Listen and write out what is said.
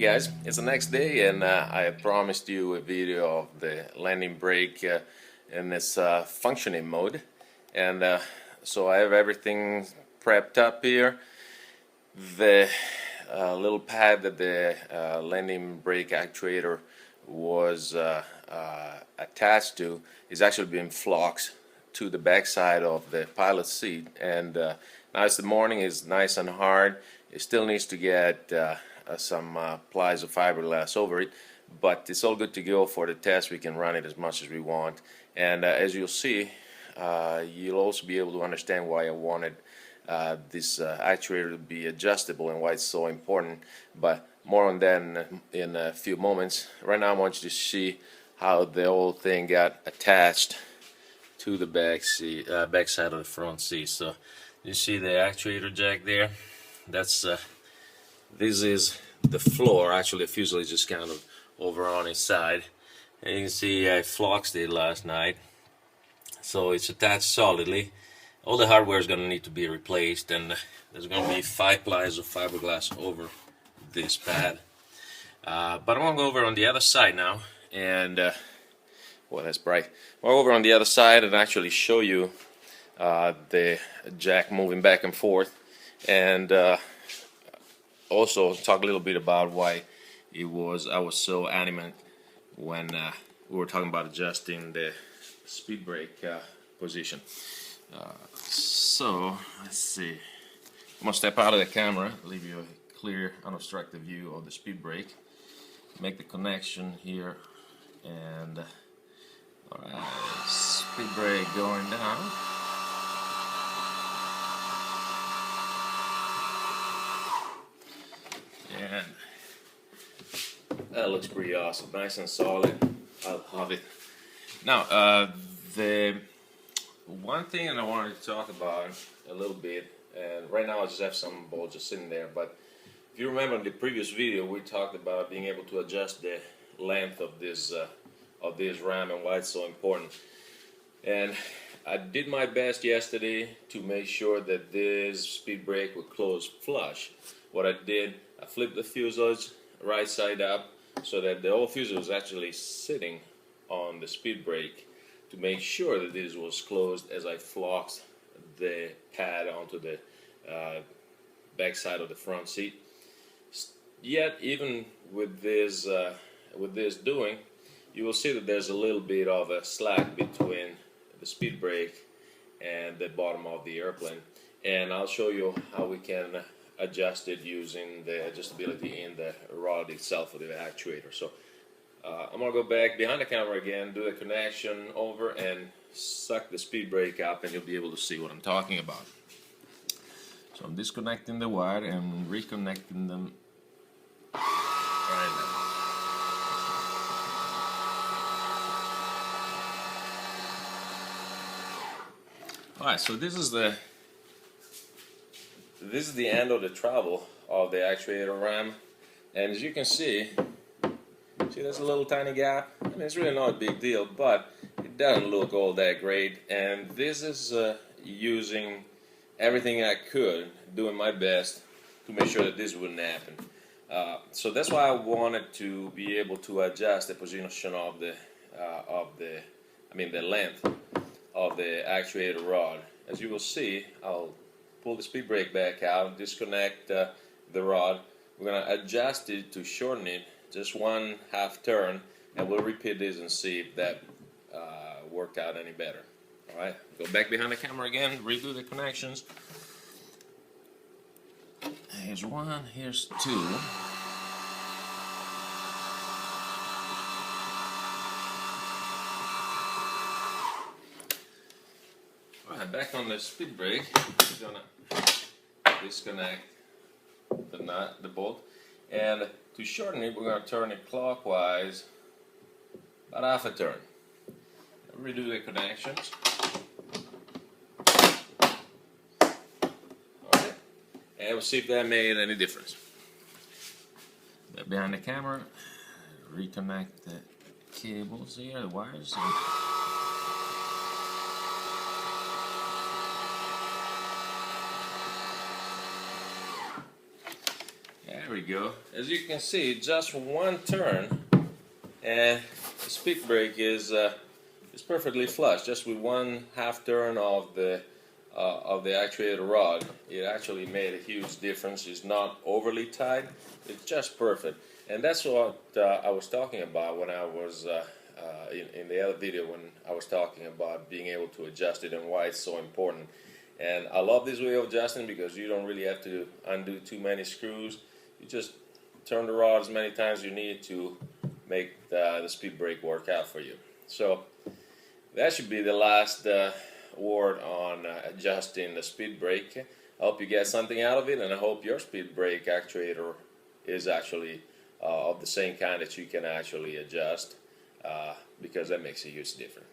guys, it's the next day and I had promised you a video of the landing brake in this functioning mode, and so I have everything prepped up here. The little pad that the landing brake actuator was attached to is actually being flexed to the back side of the pilot seat, and now it's the morning. It's nice and hard. It still needs to get some plies of fiberglass over it, but it's all good to go for the test. We can run it as much as we want, and as you'll see, you'll also be able to understand why I wanted this actuator to be adjustable and why it's so important, but more on that in a few moments. Right now I want you to see how the whole thing got attached to the back side of the front seat. So you see the actuator jack there. That's this is the floor. Actually, the fuselage is kind of over on its side, and you can see I flexed it last night, so it's attached solidly. All the hardware is going to need to be replaced, and there's going to be 5 plies of fiberglass over this pad. But I'm going to go over on the other side now, and well, that's bright. I'll go over on the other side and actually show you the jack moving back and forth, and also talk a little bit about why I was so adamant when we were talking about adjusting the speed brake position. So let's see. I'm gonna step out of the camera, leave you a clear, unobstructed view of the speed brake. Make the connection here, and all right, speed brake going down. And that looks pretty awesome, nice and solid. I love it. Now, the one thing that I wanted to talk about a little bit, and right now I just have some bolts just sitting there, but if you remember in the previous video, we talked about being able to adjust the length of this ram and why it's so important. And I did my best yesterday to make sure that this speed brake would close flush. What I did, I flipped the fuselage right side up so that the whole fuselage was actually sitting on the speed brake to make sure that this was closed as I flexed the pad onto the back side of the front seat. Yet, even with this doing, you will see that there's a little bit of a slack between the speed brake and the bottom of the airplane, and I'll show you how we can adjust it using the adjustability in the rod itself of the actuator. So I'm gonna go back behind the camera again, do the connection over, and suck the speed brake up, and you'll be able to see what I'm talking about. So I'm disconnecting the wire and reconnecting them right now. Alright, so this is the end of the travel of the actuator ram, and as you can see there's a little tiny gap. I mean, it's really not a big deal, but it doesn't look all that great, and this is using everything I could, doing my best to make sure that this wouldn't happen. So that's why I wanted to be able to adjust the position of the length of the actuator rod. As you will see, I'll pull the speed brake back out, disconnect the rod. We're going to adjust it to shorten it just 1/2 turn, and we'll repeat this and see if that worked out any better. Alright, go back behind the camera again, redo the connections. Here's 1, here's 2. Alright, back on the speed brake, we're going to disconnect the nut, the bolt, and to shorten it, we're going to turn it clockwise about 1/2 turn. Redo the connections. Alright, and we'll see if that made any difference. Back behind the camera, reconnect the cables here, the wires. There we go. As you can see, just one turn and the speed brake is perfectly flush. Just with one half turn of the actuator rod, it actually made a huge difference. It's not overly tight, it's just perfect. And that's what I was talking about when I was in the other video, when I was talking about being able to adjust it and why it's so important. And I love this way of adjusting because you don't really have to undo too many screws. You just turn the rod as many times as you need to make the speed brake work out for you. So that should be the last word on adjusting the speed brake. I hope you get something out of it, and I hope your speed brake actuator is actually of the same kind that you can actually adjust, because that makes a huge difference.